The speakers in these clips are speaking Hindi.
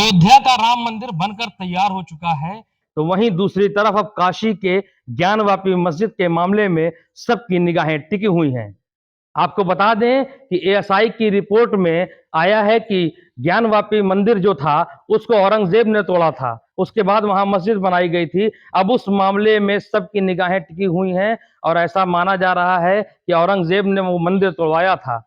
अयोध्या का राम मंदिर बनकर तैयार हो चुका है, तो वहीं दूसरी तरफ अब काशी के ज्ञानवापी मस्जिद के मामले में सबकी निगाहें टिकी हुई हैं। आपको बता दें कि एएसआई की रिपोर्ट में आया है कि ज्ञानवापी मंदिर जो था उसको औरंगजेब ने तोड़ा था, उसके बाद वहां मस्जिद बनाई गई थी। अब उस मामले में सबकी निगाहें टिकी हुई हैं और ऐसा माना जा रहा है कि औरंगजेब ने वो मंदिर तोड़वाया था।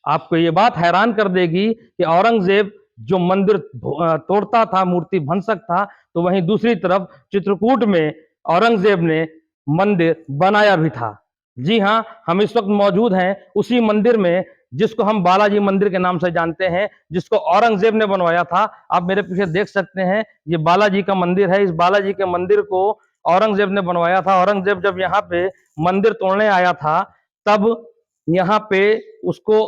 आपको ये बात हैरान कर देगी कि औरंगजेब जो मंदिर तोड़ता था, मूर्ति भंसक था, तो वहीं दूसरी तरफ चित्रकूट में औरंगजेब ने मंदिर बनाया भी था। जी हाँ, हम इस वक्त मौजूद हैं उसी मंदिर में जिसको हम बालाजी मंदिर के नाम से जानते हैं, जिसको औरंगजेब ने बनवाया था। आप मेरे पीछे देख सकते हैं, ये बालाजी का मंदिर है। इस बालाजी के मंदिर को औरंगजेब ने बनवाया था। औरंगजेब जब यहाँ पे मंदिर तोड़ने आया था, तब यहाँ पे उसको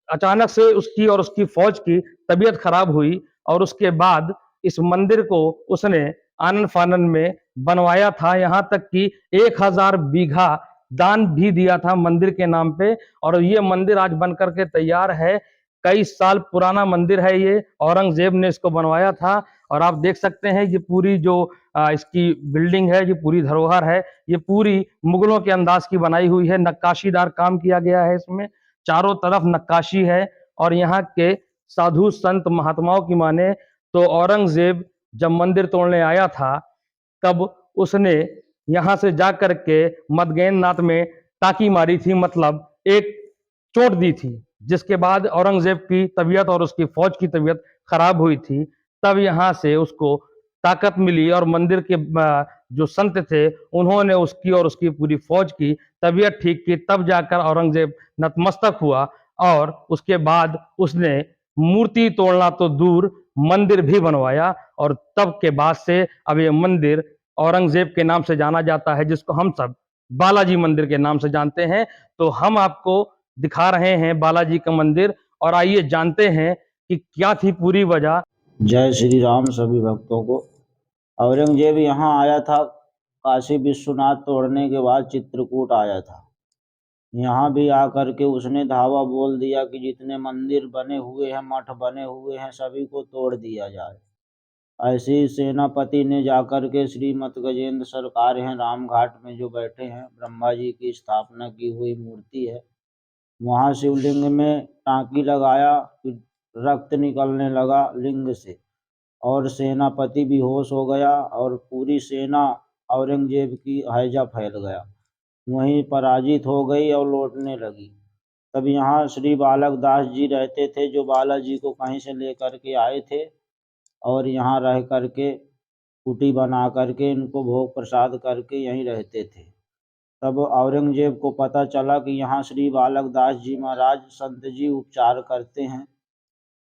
अचानक से उसकी और उसकी फौज की तबीयत खराब हुई और उसके बाद इस मंदिर को उसने आनन फानन में बनवाया था। यहाँ तक कि 1000 बीघा दान भी दिया था मंदिर के नाम पे, और ये मंदिर आज बनकर के तैयार है। कई साल पुराना मंदिर है ये, औरंगजेब ने इसको बनवाया था। और आप देख सकते हैं ये पूरी जो इसकी बिल्डिंग है, ये पूरी धरोहर है, ये पूरी मुगलों के अंदाज की बनाई हुई है। नक्काशीदार काम किया गया है इसमें, चारों तरफ नक्काशी है। और यहाँ के साधु संत महात्माओं की माने तो औरंगजेब जब मंदिर तोड़ने आया था, तब उसने यहाँ से जाकर के मदगेंद्रनाथ में टाकी मारी थी, मतलब एक चोट दी थी, जिसके बाद औरंगजेब की तबीयत और उसकी फौज की तबीयत खराब हुई थी। तब यहाँ से उसको ताकत मिली और मंदिर के जो संत थे उन्होंने उसकी और उसकी पूरी फौज की तबीयत ठीक की। तब जाकर औरंगजेब नतमस्तक हुआ और उसके बाद उसने मूर्ति तोड़ना तो दूर, मंदिर भी बनवाया। और तब के बाद से अब ये मंदिर औरंगजेब के नाम से जाना जाता है, जिसको हम सब बालाजी मंदिर के नाम से जानते हैं। तो हम आपको दिखा रहे हैं बालाजी का मंदिर, और आइए जानते हैं कि क्या थी पूरी वजह। जय श्री राम सभी भक्तों को। औरंगजेब यहाँ आया था, काशी विश्वनाथ तोड़ने के बाद चित्रकूट आया था। यहाँ भी आकर के उसने धावा बोल दिया कि जितने मंदिर बने हुए हैं, मठ बने हुए हैं, सभी को तोड़ दिया जाए। ऐसे ही सेनापति ने जाकर के श्रीमद गजेंद्र सरकार हैं रामघाट में जो बैठे हैं, ब्रह्मा जी की स्थापना की हुई मूर्ति है, वहाँ शिवलिंग में टाँकी लगाया, फिर रक्त निकलने लगा लिंग से, और सेनापति बेहोश हो गया और पूरी सेना औरंगजेब की हैजा फैल गया, वहीं पराजित हो गई और लौटने लगी। तब यहाँ श्री बालक दास जी रहते थे, जो बालाजी को कहीं से लेकर के आए थे और यहाँ रह करके कुटी बना करके इनको भोग प्रसाद करके यहीं रहते थे। तब औरंगजेब को पता चला कि यहाँ श्री बालक दास जी महाराज संत जी उपचार करते हैं।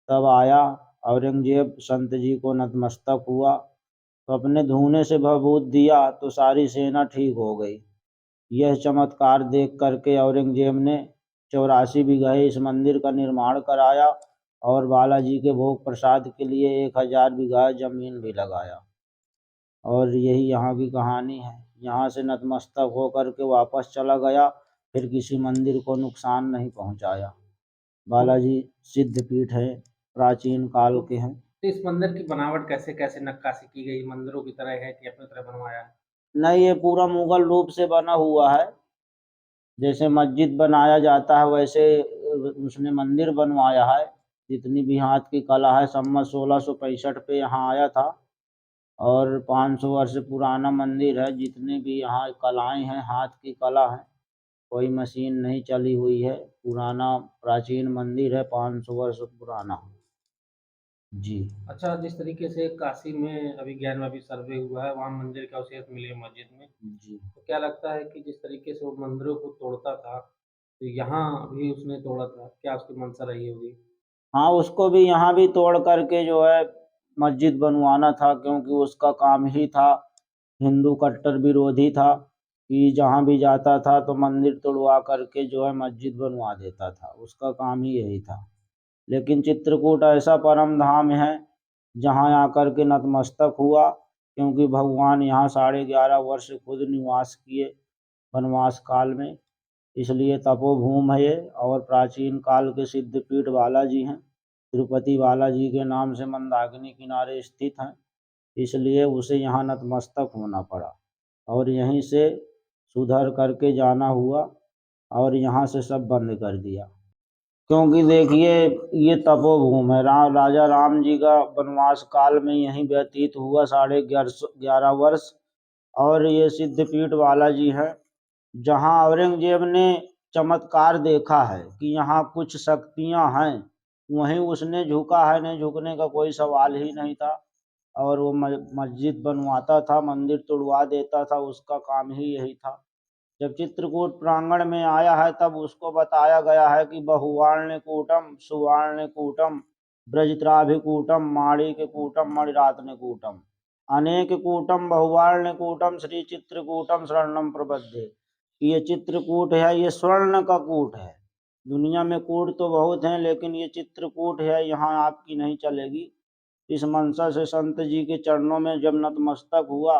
तब आया औरंगजेब, संत जी को नतमस्तक हुआ, तो अपने धूने से भभूत दिया तो सारी सेना ठीक हो गई। यह चमत्कार देख करके औरंगजेब ने 84 बीघे इस मंदिर का निर्माण कराया और बालाजी के भोग प्रसाद के लिए 1000 बीघा जमीन भी लगाया। और यही यहाँ की कहानी है। यहाँ से नतमस्तक होकर के वापस चला गया, फिर किसी मंदिर को नुकसान नहीं पहुँचाया। बालाजी सिद्ध पीठ है, प्राचीन काल के हैं। तो इस मंदिर की बनावट कैसे कैसे नक्काशी की गई, मंदिरों की तरह है कि अपनी तरह बनवाया है? नहीं, ये पूरा मुगल रूप से बना हुआ है। जैसे मस्जिद बनाया जाता है वैसे उसने मंदिर बनवाया है। जितनी भी हाथ की कला है, संवत 1665 पे यहाँ आया था और 500 वर्ष पुराना मंदिर है। जितने भी यहाँ कलाएं हैं, हाथ की कला है, कोई मशीन नहीं चली हुई है। पुराना प्राचीन मंदिर है, 500 वर्ष पुराना। जी। अच्छा, जिस तरीके से काशी में अभी ज्ञानवापी सर्वे हुआ है, वहाँ मंदिर के अवशेष मिले मस्जिद में, जी। तो क्या लगता है कि जिस तरीके से वो मंदिरों को तोड़ता था, तो यहाँ भी उसने तोड़ा था, क्या उसकी मंशा रही होगी? हाँ, उसको भी यहाँ भी तोड़ करके जो है मस्जिद बनवाना था, क्योंकि उसका काम ही था, हिंदू कट्टर विरोधी था कि जहाँ भी जाता था तो मंदिर तोड़वा करके जो है मस्जिद बनवा देता था। उसका काम ही यही था। लेकिन चित्रकूट ऐसा परम धाम है जहाँ आकर के नतमस्तक हुआ, क्योंकि भगवान यहाँ 11.5 वर्ष खुद निवास किए वनवास काल में, इसलिए तपोभूमि है ये। और प्राचीन काल के सिद्धपीठ बालाजी हैं। तिरुपति बालाजी के नाम से मंदाकिनी किनारे स्थित हैं, इसलिए उसे यहाँ नतमस्तक होना पड़ा और यहीं से सुधर करके जाना हुआ और यहाँ से सब बंद कर दिया। क्योंकि देखिए ये तपोभूमि है, राजा राम जी का वनवास काल में यहीं व्यतीत हुआ 11.5 वर्ष। और ये सिद्धपीठ बालाजी है जहाँ औरंगजेब ने चमत्कार देखा है कि यहाँ कुछ शक्तियाँ हैं, वहीं उसने झुका है, नहीं झुकने का कोई सवाल ही नहीं था। और वो मस्जिद बनवाता था, मंदिर तोड़वा देता था, उसका काम ही यही था। जब चित्रकूट प्रांगण में आया है तब उसको बताया गया है कि बहुवार्णकूटम सुवर्णकूटम ब्रजत्राभिकूटम माणिक्यकूटम मणिरत्नकूटम अनेक कूटम बहुवार्णकूटम श्री चित्रकूटम शरणम प्रबद्धे। ये चित्रकूट है, ये स्वर्ण का कूट है। दुनिया में कूट तो बहुत हैं, लेकिन ये चित्रकूट है, यहाँ आपकी नहीं चलेगी। इस मंशा से संत जी के चरणों में जब नतमस्तक हुआ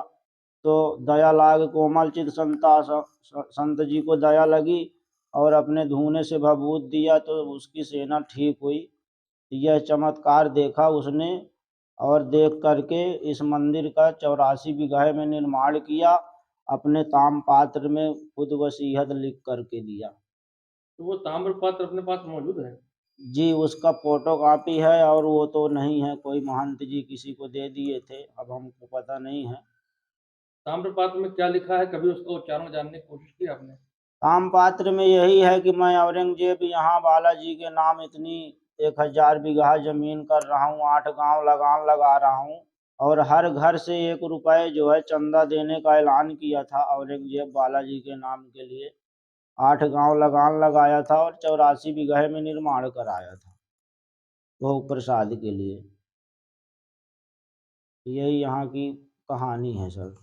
तो दया लाग कोमल चित संत जी को दया लगी और अपने धूने से भभूत दिया तो उसकी सेना ठीक हुई। यह चमत्कार देखा उसने और देख करके इस मंदिर का 84 बीघे में निर्माण किया, अपने ताम्रपात्र में खुद वसीयत लिख करके दिया। तो वो ताम्रपात्र अपने पास मौजूद है? जी, उसका फोटो कॉपी है और वो तो नहीं है, कोई महंत जी किसी को दे दिए थे, अब हमको पता नहीं है। ताम्रपात्र में क्या लिखा है, कभी उसका उच्चारण जानने की कोशिश की आपने? ताम्रपात्र में यही है कि मैं औरंगजेब यहाँ बालाजी के नाम इतनी 1000 बीघा जमीन कर रहा हूँ, 8 गांव लगान लगा रहा हूँ और हर घर से 1 रुपए जो है चंदा देने का ऐलान किया था औरंगजेब बालाजी के नाम के लिए। 8 गांव लगान लगाया था और 84 बीघे में निर्माण कराया था भोग प्रसाद के लिए। यही यहाँ की कहानी है सर।